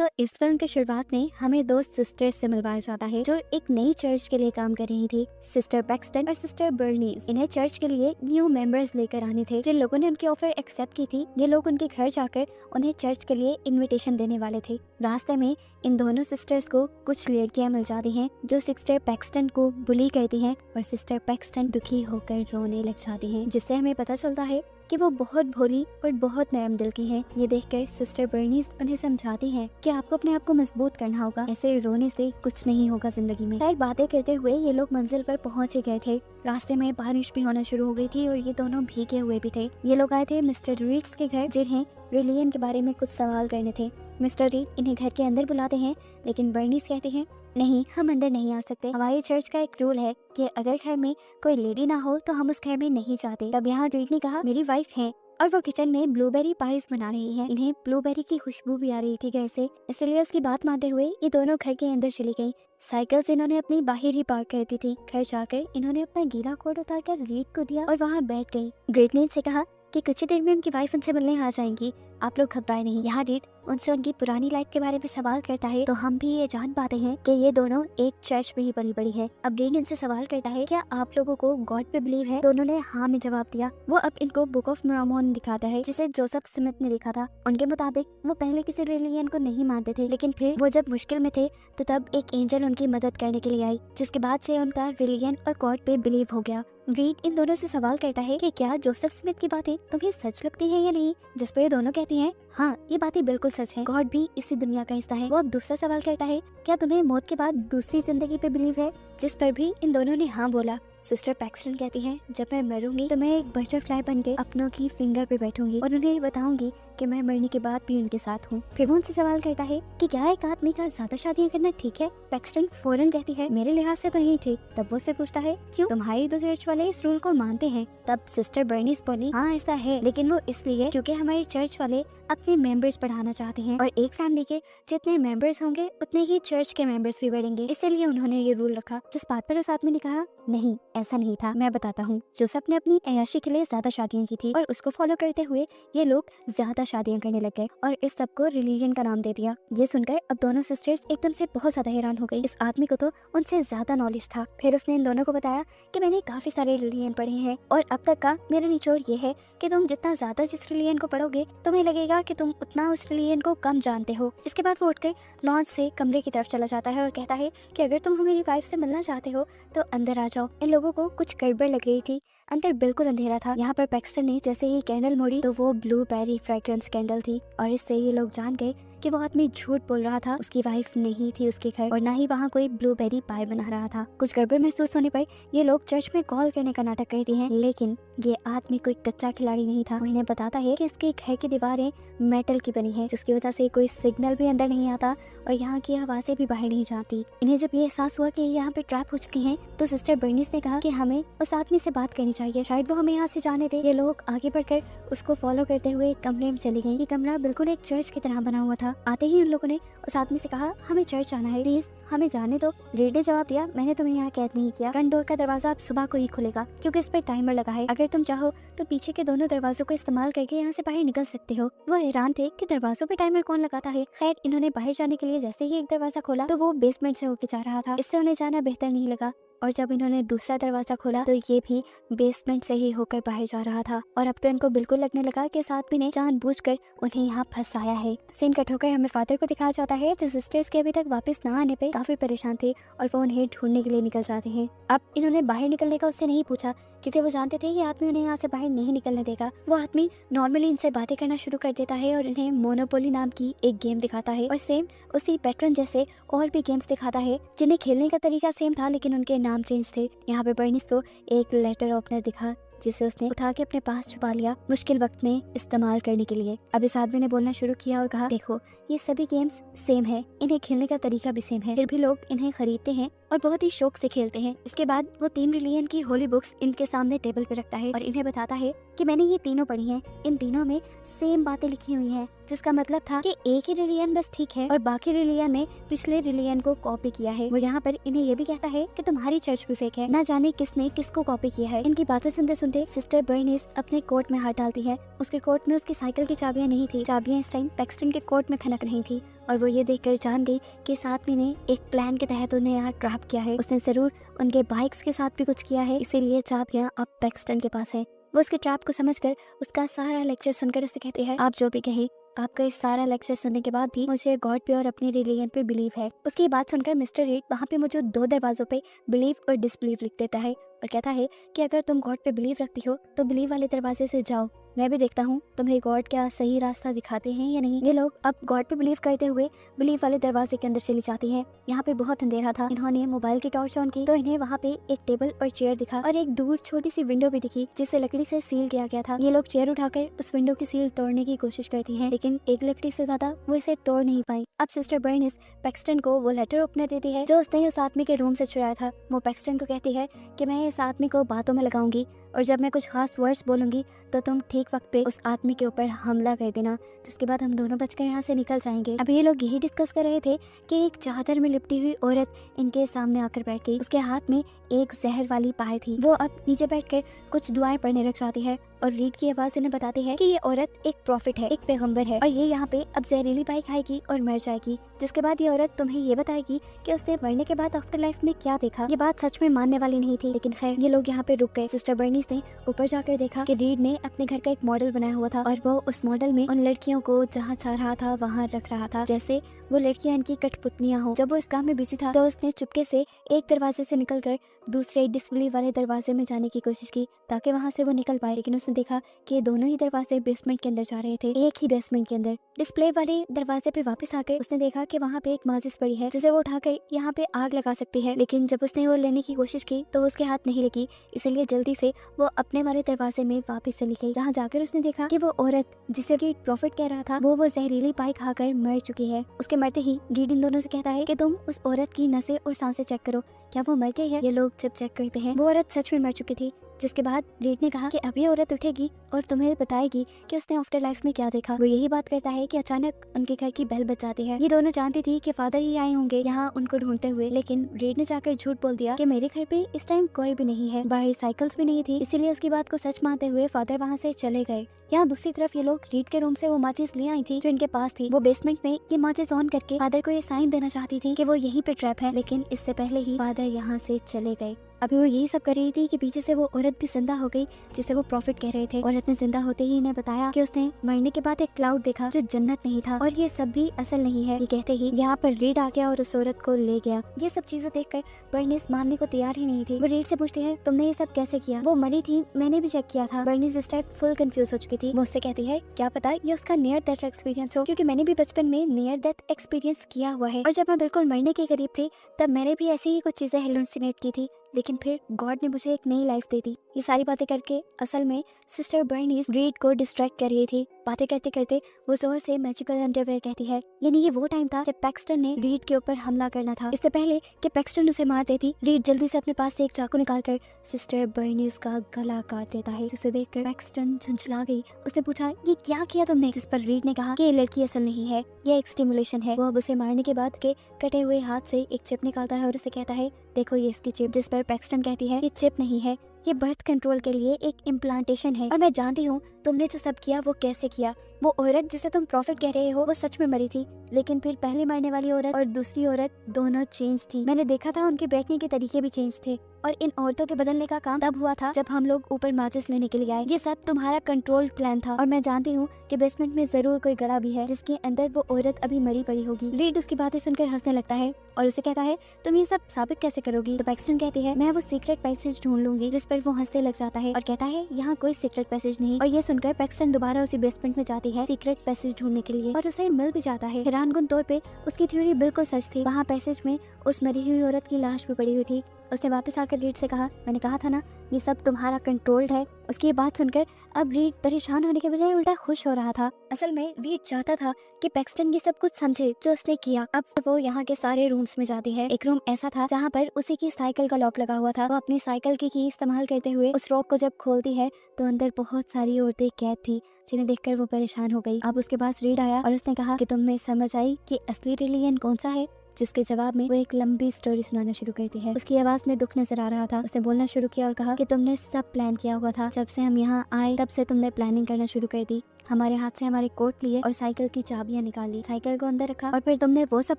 तो इस फिल्म की शुरुआत में हमें दो सिस्टर्स से मिलवाया जाता है जो एक नई चर्च के लिए काम कर रही थी। सिस्टर पैक्सटन और सिस्टर बर्नीस। इन्हें चर्च के लिए न्यू मेंबर्स लेकर आने थे। जिन लोगों ने उनकी ऑफर एक्सेप्ट की थी, ये लोग उनके घर जाकर उन्हें चर्च के लिए इनविटेशन देने वाले थे। रास्ते में इन दोनों सिस्टर्स को कुछ लड़कियां मिल जाती हैं जो सिस्टर पैक्सटन को बुली करती हैं और सिस्टर पैक्सटन दुखी होकर रोने लग जाती हैं, जिससे हमें पता चलता है कि वो बहुत भोली और बहुत नरम दिल की हैं। ये देखकर सिस्टर बर्नीस उन्हें समझाती है कि आपको अपने आप को मजबूत करना होगा, ऐसे रोने से कुछ नहीं होगा जिंदगी में। खैर, बातें करते हुए ये लोग मंजिल पर पहुंच ही गए थे। रास्ते में बारिश भी होना शुरू हो गई थी और ये दोनों भीगे हुए भी थे। ये लोग आए थे मिस्टर रीड्स के घर, जिन्हें रिलियन के बारे में कुछ सवाल करने थे। मिस्टर रीड इन्हें घर के अंदर बुलाते हैं, लेकिन बर्नीस कहती है नहीं, हम अंदर नहीं आ सकते। हमारी चर्च का एक रूल है कि अगर घर में कोई लेडी ना हो तो हम उस घर में नहीं जाते। तब यहाँ रीड ने कहा मेरी वाइफ है और वो किचन में ब्लूबेरी पाइस बना रही है। इन्हें ब्लूबेरी की खुशबू भी आ रही थी घर से, इसलिए उसकी बात मानते हुए ये दोनों घर के अंदर चली गई। साइकिल्स इन्होंने अपनी बाहर ही पार्क कर दी थी। घर जाकर इन्होंने अपना गीला कोट उतारकर रीड को दिया और वहाँ बैठ गई। ग्रेट ने से कहा कि कुछ ही देर में उनकी वाइफ उनसे मिलने आ जाएंगी, आप लोग घबराए नहीं। यहाँ रीड उनसे उनकी पुरानी लाइफ के बारे में सवाल करता है, तो हम भी ये जान पाते हैं कि ये दोनों एक चर्च में ही पली बड़ी है। अब रीड इनसे सवाल करता है क्या आप लोगों को गॉड पे बिलीव है? दोनों ने हाँ में जवाब दिया। वो अब इनको बुक ऑफ मोर्मन दिखाता है, जिसे जोसेफ स्मिथ ने लिखा था। उनके मुताबिक वो पहले किसी रिलीजन को नहीं मानते थे, लेकिन फिर वो जब मुश्किल में थे तो तब एक एंजल उनकी मदद करने के लिए आई, जिसके बाद से उनका रिलीजन और गॉड पे बिलीव हो गया। रीड इन दोनों से सवाल करता है कि क्या जोसेफ स्मिथ की बातें तुम्हें सच लगती है या नहीं, जिस पर ये दोनों कहती हैं हाँ, ये बातें बिल्कुल सच है, गॉड भी इसी दुनिया का हिस्सा है। वो अब दूसरा सवाल करता है क्या तुम्हें मौत के बाद दूसरी जिंदगी पे बिलीव है, जिस पर भी इन दोनों ने हाँ बोला। सिस्टर पैक्सटन कहती है जब मैं मरूंगी तो मैं एक बटरफ्लाई बनके अपनों की फिंगर पे बैठूंगी और उन्हें बताऊंगी कि मैं मरने के बाद भी उनके साथ हूँ। फिर वो उनसे सवाल करता है कि क्या एक आदमी का ज्यादा शादियां करना ठीक है? पैक्सटन फौरन कहती है मेरे लिहाज से तो नहीं ठीक। तब वो उससे पूछता है क्यों, तुम्हारी दो चर्च वाले इस रूल को मानते हैं? तब सिस्टर बर्नीस बोली हाँ ऐसा है, लेकिन वो इसलिए क्योंकि हमारे चर्च वाले अपने मेंबर्स बढ़ाना चाहते हैं और एक फैमिली के जितने मेंबर्स होंगे उतने ही चर्च के मेंबर्स भी बढ़ेंगे, इसलिए उन्होंने ये रूल रखा। जिस बात पर उस आदमी ने कहा नहीं ऐसा नहीं था, मैं बताता हूँ। जोसेफ ने अपनी अय्याशी के लिए ज्यादा शादियां की थी और उसको फॉलो करते हुए ये लोग ज्यादा शादियां करने लग गए और इस सब को रिलीजन का नाम दे दिया। ये सुनकर अब दोनों सिस्टर्स एकदम से बहुत ज्यादा हैरान हो गई। इस आदमी को तो उनसे ज्यादा नॉलेज था। फिर उसने इन दोनों को बताया कि मैंने काफी सारे रिलीजन पढ़े हैं और अब तक का मेरा निचोड़ ये है कि तुम जितना ज्यादा जिस रिलीजन को पढ़ोगे तुम्हें लगेगा कि तुम उतना उस रिलीजन को कम जानते हो। इसके बाद वो उठकर लॉन्च से कमरे की तरफ चला जाता है और कहता है कि अगर तुम मेरी वाइफ से मिलना चाहते हो तो अंदर आ जाओ। इन लोगों को कुछ गड़बड़ लग रही थी, अंदर बिल्कुल अंधेरा था। यहाँ पर पैक्सटन ने जैसे ही कैंडल मोड़ी तो वो ब्लूबेरी फ्रेग्रेंस कैंडल थी और इससे ये लोग जान गए कि वो आदमी झूठ बोल रहा था। उसकी वाइफ नहीं थी उसके घर और ना ही वहाँ कोई ब्लूबेरी पाई बना रहा था। कुछ गड़बड़ महसूस होने पर ये लोग चर्च में कॉल करने का नाटक करते हैं, लेकिन ये आदमी कोई कच्चा खिलाड़ी नहीं था। वो इन्हें बताता है कि इसके घर की दीवारें मेटल की बनी है, जिसकी वजह से कोई सिग्नल भी अंदर नहीं आता और यहाँ की आवाजें भी बाहर नहीं जाती। इन्हें जब ये एहसास हुआ कि यहाँ पे ट्रैप हो चुकी हैं, तो सिस्टर बर्नीस ने कहा कि हमें उस आदमी से बात करनी चाहिए, शायद वो हमें यहाँ से जाने दे। ये लोग आगे बढ़कर उसको फॉलो करते हुए कमरे में चली गई। ये कमरा बिल्कुल एक चर्च की तरह बना हुआ था। आते ही उन लोगों ने उस आदमी से कहा हमें चर्च जाना है, प्लीज हमें जाने दो। रीड ने जवाब दिया मैंने तुम्हें यहाँ कैद नहीं किया, फ्रंट डोर का दरवाजा अब सुबह को ही खुलेगा क्योंकि इस पर टाइमर लगा है। अगर तुम चाहो तो पीछे के दोनों दरवाजों को इस्तेमाल करके यहाँ से बाहर निकल सकते हो। वो हैरान थे कि दरवाजों पे टाइमर कौन लगाता है। खैर, इन्होंने बाहर जाने के लिए जैसे ही एक दरवाजा खोला तो वो बेसमेंट से होके जा रहा था। इससे उन्हें जाना बेहतर नहीं लगा और जब इन्होंने दूसरा दरवाजा खोला तो ये भी बेसमेंट से ही होकर बाहर जा रहा था और अब तो इनको बिल्कुल लगने लगा कि इस आदमी ने जानबूझकर उन्हें यहाँ फंसाया है। सीन कट होकर हमें फादर को दिखाया जाता है जो सिस्टर्स के अभी तक वापस ना आने पे काफी परेशान थे और वो उन्हें ढूंढने के लिए निकल जाते हैं। अब इन्होंने बाहर निकलने का उससे नहीं पूछा क्योंकि वो जानते थे ये आदमी उन्हें यहाँ से बाहर नहीं निकलने देगा। वो आदमी नॉर्मली इनसे बातें करना शुरू कर देता है और इन्हें मोनोपोली नाम की एक गेम दिखाता है और सेम उसी पैटर्न जैसे और भी गेम्स दिखाता है जिन्हें खेलने का तरीका सेम था, लेकिन उनके नाम चेंज थे। यहाँ पे बर्नीस को एक लेटर ओपनर दिखा जिसे उसने उठा के अपने पास छुपा लिया मुश्किल वक्त में इस्तेमाल करने के लिए। अब इस आदमी ने बोलना शुरू किया और कहा देखो ये सभी गेम्स सेम है, इन्हें खेलने का तरीका भी सेम है, फिर भी लोग इन्हें खरीदते हैं और बहुत ही शौक से खेलते हैं। इसके बाद वो 3 रिलीजन की होली बुक्स इनके सामने टेबल पे रखता है और इन्हें बताता है कि मैंने ये तीनों पढ़ी हैं, इन तीनों में सेम बातें लिखी हुई हैं, जिसका मतलब था कि एक ही रिलीजन बस ठीक है और बाकी रिलीजन ने पिछले रिलीजन को कॉपी किया है। वो यहाँ पर इन्हें ये भी कहता है कि तुम्हारी चर्च भी फेक है, ना जाने किसने किसको कॉपी किया है। इनकी बातें सुनते सुनते सिस्टर बर्नीस अपने कोट में हाथ डालती है। उसके कोट में उसकी साइकिल की चाबियां नहीं थी, चाबियां इस टाइम पैक्सटन के कोट में खनक रही थी और वो ये देखकर जान गई कि इस आदमी ने एक प्लान के तहत उन्हें यहाँ ट्रैप किया है। उसने जरूर उनके बाइक्स के साथ भी कुछ किया है, इसीलिए चाबियां अब पैक्सटन के पास है। वो उसके ट्रैप को समझकर उसका सारा लेक्चर सुनकर उससे कहती है, आप जो भी कहे, आपका इस सारा लेक्चर सुनने के बाद भी मुझे गॉड पे और अपनी रिलीजन पे बिलीव है। उसकी बात सुनकर मिस्टर रीड वहाँ पे मौजूद 2 दरवाजों पे बिलीव और डिसबिलीव लिख देता है और कहता है कि अगर तुम गॉड पे बिलीव रखती हो तो बिलीव वाले दरवाजे से जाओ, मैं भी देखता हूँ तुम्हें गॉड क्या सही रास्ता दिखाते हैं या नहीं। ये लोग अब गॉड पे बिलीव करते हुए बिलीव वाले दरवाजे के अंदर चली जाती हैं। यहाँ पे बहुत अंधेरा था। इन्होंने मोबाइल की टॉर्च ऑन की तो इन्हें वहाँ पे एक टेबल और चेयर दिखा और एक दूर छोटी सी विंडो भी दिखी जिसे लकड़ी से सील किया गया था। ये लोग चेयर उठाकर उस विंडो की सील तोड़ने की कोशिश करती हैं, लेकिन एक लकड़ी से ज्यादा वो इसे तोड़ नहीं पाई। अब सिस्टर बर्निस पैक्सटन को वो लेटर ओपनर देती है जो उसने उस आदमी के रूम से चुराया था। वो पैक्सटन को कहती है कि मैं इस आदमी को बातों में लगाऊंगी और जब मैं कुछ खास वर्ड्स बोलूंगी तो तुम ठीक वक्त पे उस आदमी के ऊपर हमला कर देना, जिसके बाद हम दोनों बचकर यहाँ से निकल जाएंगे। अब ये लोग यही डिस्कस कर रहे थे कि एक चादर में लिपटी हुई औरत इनके सामने आकर बैठ गई। उसके हाथ में एक जहर वाली पाय थी। वो अब नीचे बैठकर कुछ दुआएं पढ़ने लग जाती है और रीड की आवाज इन्हें बताती है कि ये औरत एक प्रॉफिट है, एक पैगंबर है और ये यहाँ पे अब जहरीली पाई खाएगी और मर जाएगी, जिसके बाद ये औरत तुम्हें ये बताएगी कि उसने मरने के बाद आफ्टर लाइफ में क्या देखा। ये बात सच में मानने वाली नहीं थी, लेकिन खैर ये लोग यहाँ पे रुक गए। सिस्टर बर्नीस ने ऊपर जाकर देखा कि रीड ने अपने घर का एक मॉडल बनाया हुआ था और वो उस मॉडल में उन लड़कियों को जहाँ चाह रहा था वहाँ रख रहा था, जैसे वो लड़कियां इनकी कठपुतलियां हो। जब वो इस काम में बिजी था तो उसने चुपके से एक दरवाजे से निकलकर दूसरे डिस्बिलीव वाले दरवाजे में जाने की कोशिश की ताकि वहाँ से वो निकल पाए, लेकिन उसने देखा कि ये दोनों ही दरवाजे बेसमेंट के अंदर जा रहे थे, एक ही बेसमेंट के अंदर। डिस्प्ले वाले दरवाजे पे वापस आकर उसने देखा कि वहाँ पे एक माचिस पड़ी है जिसे वो उठाकर यहाँ पे आग लगा सकती है, लेकिन जब उसने वो लेने की कोशिश की तो उसके हाथ नहीं लगी, इसलिए जल्दी से वो अपने वाले दरवाजे में वापस चली गई, जहाँ जाकर उसने देखा कि वो औरत जिसे रीड प्रॉफिट कह रहा था वो जहरीली पाई खाकर मर चुकी है। उसके मरते ही रीड इन दोनों से कहता है कि तुम उस औरत की नसें और सांसें चेक करो, क्या वो मर गई है। ये लोग जब चेक करते हैं वो औरत सच में मर चुकी थी, जिसके बाद रीड ने कहा कि अब ये औरत उठेगी और तुम्हें बताएगी कि उसने आफ्टर लाइफ में क्या देखा। वो यही बात करता है कि अचानक उनके घर की बेल बज जाती है। ये दोनों जानती थी कि फादर ही आए होंगे यहाँ उनको ढूंढते हुए, लेकिन रीड ने जाकर झूठ बोल दिया कि मेरे घर पे इस टाइम कोई भी नहीं है, बाहर साइकिल्स भी नहीं थी, इसीलिए उसकी बात को सच मानते हुए फादर वहाँ से चले गए। यहाँ दूसरी तरफ ये लोग रीड के रूम से वो माचिस ले आई थी जो इनके पास थी। वो बेसमेंट में ये माचिस ऑन करके फादर को ये साइन देना चाहती थी कि वो यहीं पे ट्रैप है, लेकिन इससे पहले ही फादर यहाँ से चले गए। अभी वो यही सब कर रही थी कि पीछे से वो औरत भी जिंदा हो गई जिसे वो प्रॉफिट कह रहे थे। औरत ने जिंदा होते ही इन्हें बताया कि उसने मरने के बाद एक क्लाउड देखा जो जन्नत नहीं था और ये सब भी असल नहीं है। ये कहते ही यहाँ पर रीड आ गया और उस औरत को ले गया। ये सब चीजें देखकर बर्निस मानने को तैयार ही नहीं थी। वो रीड से पूछती है तुमने ये सब कैसे किया। वो मरी थी, मैंने भी चेक किया था। बर्निस इस टाइम फुल कंफ्यूज हो चुकी थी। वो उससे कहती है क्या पता ये उसका नियर डेथ एक्सपीरियंस हो, क्योंकि मैंने भी बचपन में नियर डेथ एक्सपीरियंस किया हुआ है और जब मैं बिल्कुल मरने के करीब थी तब मैंने भी ऐसी ही कुछ चीजें हेलुसिनेट की थी, लेकिन फिर गॉड ने मुझे एक नई लाइफ दे दी। ये सारी बातें करके असल में सिस्टर बर्निस रीड को डिस्ट्रैक्ट कर रही थी। बातें करते करते वो जोर से मैजिकल अंडरवेयर कहती है, यानी ये वो टाइम था जब पैक्सटन ने रीड के ऊपर हमला करना था। इससे पहले कि पैक्सटन उसे मार देती, रीड जल्दी से अपने पास से एक चाकू निकालकर सिस्टर बर्निस का गला काट देता है, जिसे देखकर पैक्सटन झुंझला गई। उसने पूछा ये क्या किया तुमने, जिस पर रीड ने कहा कि ये लड़की असल नहीं है, ये एक स्टिमुलेशन है। वो अब उसे मारने के बाद के कटे हुए हाथ से एक चिप निकालता है और उसे कहता है देखो ये इसकी चिप, जिस पर पैक्सटन कहती है ये चिप नहीं है, ये बर्थ कंट्रोल के लिए एक इम्प्लांटेशन है और मैं जानती हूँ तुमने जो सब किया वो कैसे किया। वो औरत जिसे तुम प्रॉफिट कह रहे हो वो सच में मरी थी, लेकिन फिर पहले मरने वाली औरत और दूसरी औरत दोनों चेंज थी। मैंने देखा था उनके बैठने के तरीके भी चेंज थे और इन औरतों के बदलने का काम तब हुआ था जब हम लोग ऊपर माचिस लेने के लिए आए। ये सब तुम्हारा कंट्रोल प्लान था और मैं जानती हूँ कि बेसमेंट में जरूर कोई गड़ा भी है जिसके अंदर वो औरत अभी मरी पड़ी होगी। रीड उसकी बातें सुनकर हंसने लगता है और उसे कहता है तुम ये सब साबित कैसे करोगी। तो पैक्सटन कहती है मैं वो सीक्रेट पैसेज ढूंढ लूंगी, जिस पर वो हंसने लग जाता है और कहता है यहाँ कोई सीक्रेट पैसेज नहीं। और ये सुनकर पैक्सटन दोबारा उसी बेसमेंट में जाती है सीक्रेट पैसेज ढूंढने के लिए और उसे मिल भी जाता है। हैरानकुन तौर पे उसकी थ्योरी बिल्कुल सच थी। वहाँ पैसेज में उस मरी हुई औरत की लाश भी पड़ी हुई थी। उसने वापस आकर रीड से कहा मैंने कहा था ना ये सब तुम्हारा कंट्रोल्ड है। उसकी ये बात सुनकर अब रीड परेशान होने के बजाय उल्टा खुश हो रहा था। असल में रीड चाहता था कि पैक्सटन ये सब कुछ समझे जो उसने किया। अब वो यहाँ के सारे रूम्स में जाती है। एक रूम ऐसा था जहाँ पर उसी की साइकिल का लॉक लगा हुआ था। वो अपनी साइकिल की इस्तेमाल करते हुए उस लॉक को जब खोलती है तो अंदर बहुत सारी औरतें कैद थी जिन्हें देखकर वो परेशान हो गई। अब उसके पास रीड आया और उसने कहा कि तुम्हें समझ आई कि असली रिलीजन कौन सा है, जिसके जवाब में वो एक लंबी स्टोरी सुनाना शुरू करती है। उसकी आवाज में दुख नजर आ रहा था। उसने बोलना शुरू किया और कहा कि तुमने सब प्लान किया हुआ था। जब से हम यहाँ आए तब से तुमने प्लानिंग करना शुरू कर दी। हमारे हाथ से हमारे कोट लिए और साइकिल की चाबियां निकाली, साइकिल को अंदर रखा और फिर तुमने वो सब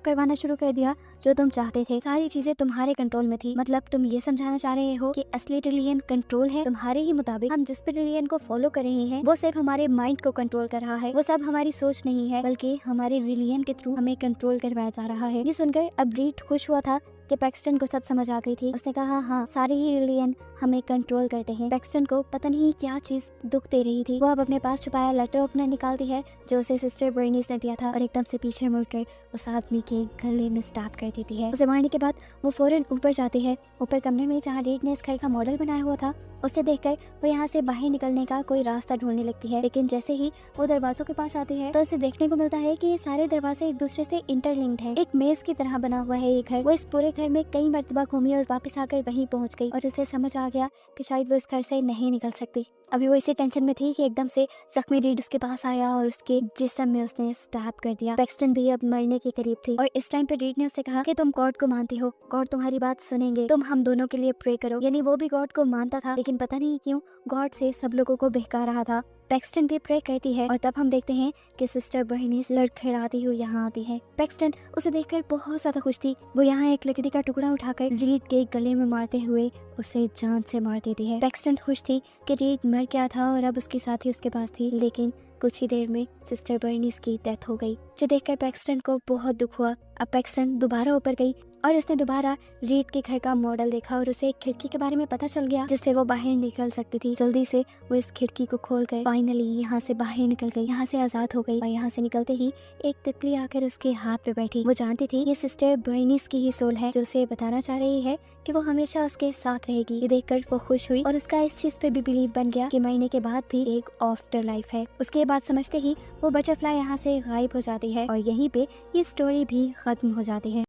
करवाना शुरू कर दिया जो तुम चाहते थे। सारी चीजें तुम्हारे कंट्रोल में थी। मतलब तुम ये समझाना चाह रहे हो कि असली रिलीजन कंट्रोल है तुम्हारे ही मुताबिक। हम जिस भी रिलीजन को फॉलो कर रहे हैं वो सिर्फ हमारे माइंड को कंट्रोल कर रहा है। वो सब हमारी सोच नहीं है, बल्कि हमारे रिलीजन के थ्रू हमें कंट्रोल करवाया जा रहा है। ये सुनकर अब रीड खुश हुआ था कि पैक्सटन को सब समझ आ गई थी। उसने कहा हाँ, सारे ही रिलीजन हमें कंट्रोल करते हैं। पैक्सटन को पता नहीं क्या चीज दुख दे रही थी। वो अब अपने पास छुपाया लेटर ओपनर निकालती है जो उसे सिस्टर बर्नीस ने दिया था और एकदम से पीछे मुड़कर उस आदमी के गले में स्टैप कर देती है। उसे मारने के बाद वो फौरन ऊपर जाती है, ऊपर कमरे में जहाँ रीड ने इस घर का मॉडल बनाया हुआ था। उसे देखकर वो यहाँ से बाहर निकलने का कोई रास्ता ढूंढने लगती है, लेकिन जैसे ही वो दरवाजों के पास आती है तो उसे देखने को मिलता है कि ये सारे दरवाजे एक दूसरे से इंटरलिंक्ड हैं। एक मेज की तरह बना हुआ है ये घर। वो इस पूरे घर में कई मर्तबा घूमी और वापस आकर वहीं पहुंच गई और उसे समझ आ गया कि शायद वो इस घर से नहीं निकल सकती। अभी वो इसी टेंशन में थी कि एकदम से जख्मी रीड उसके पास आया और उसके जिस्म में उसने स्टैब कर दिया। पैक्सटन भी अब मरने के करीब थी और इस टाइम पे रीड ने उससे कहा कि तुम गॉड को मानती हो, गॉड तुम्हारी बात सुनेंगे, तुम हम दोनों के लिए प्रे करो। यानी वो भी गॉड को मानता था, लेकिन पता नहीं क्यों गॉड से सब लोगों को बहका रहा था। पैक्सटन भी प्रे करती है और तब हम देखते हैं कि सिस्टर बर्नीस लड़खड़ाती हुई यहाँ आती है। पैक्सटन उसे देखकर बहुत ज्यादा खुश थी। वो यहाँ एक लकड़ी का टुकड़ा उठाकर रीड के गले में मारते हुए उसे जान से मार देती है। पैक्सटन खुश थी कि रीड मर गया था और अब उसकी साथी उसके पास थी, लेकिन कुछ ही देर में सिस्टर बर्नीस की डेथ हो गई, जो देखकर पैक्सटन को बहुत दुख हुआ। अब पैक्सटन दोबारा ऊपर गई और उसने दोबारा रीड के घर का मॉडल देखा और उसे एक खिड़की के बारे में पता चल गया जिससे वो बाहर निकल सकती थी। जल्दी से वो इस खिड़की को खोलकर फाइनली यहाँ से बाहर निकल गई, यहाँ से आजाद हो गई। और यहाँ से निकलते ही एक तितली आकर उसके हाथ पे बैठी। वो जानती थी ये सिस्टर बर्नीस की ही सोल है जो उसे बताना चाह रही है कि वो हमेशा उसके साथ रहेगी। ये देखकर वो खुश हुई और उसका इस चीज पे भी बिलीव बन गया कि मरने के बाद भी एक आफ्टर लाइफ है। उसके बाद समझते ही वो बटरफ्लाई यहाँ से गायब हो जाती है और यहीं पे ये स्टोरी भी खत्म हो जाती है।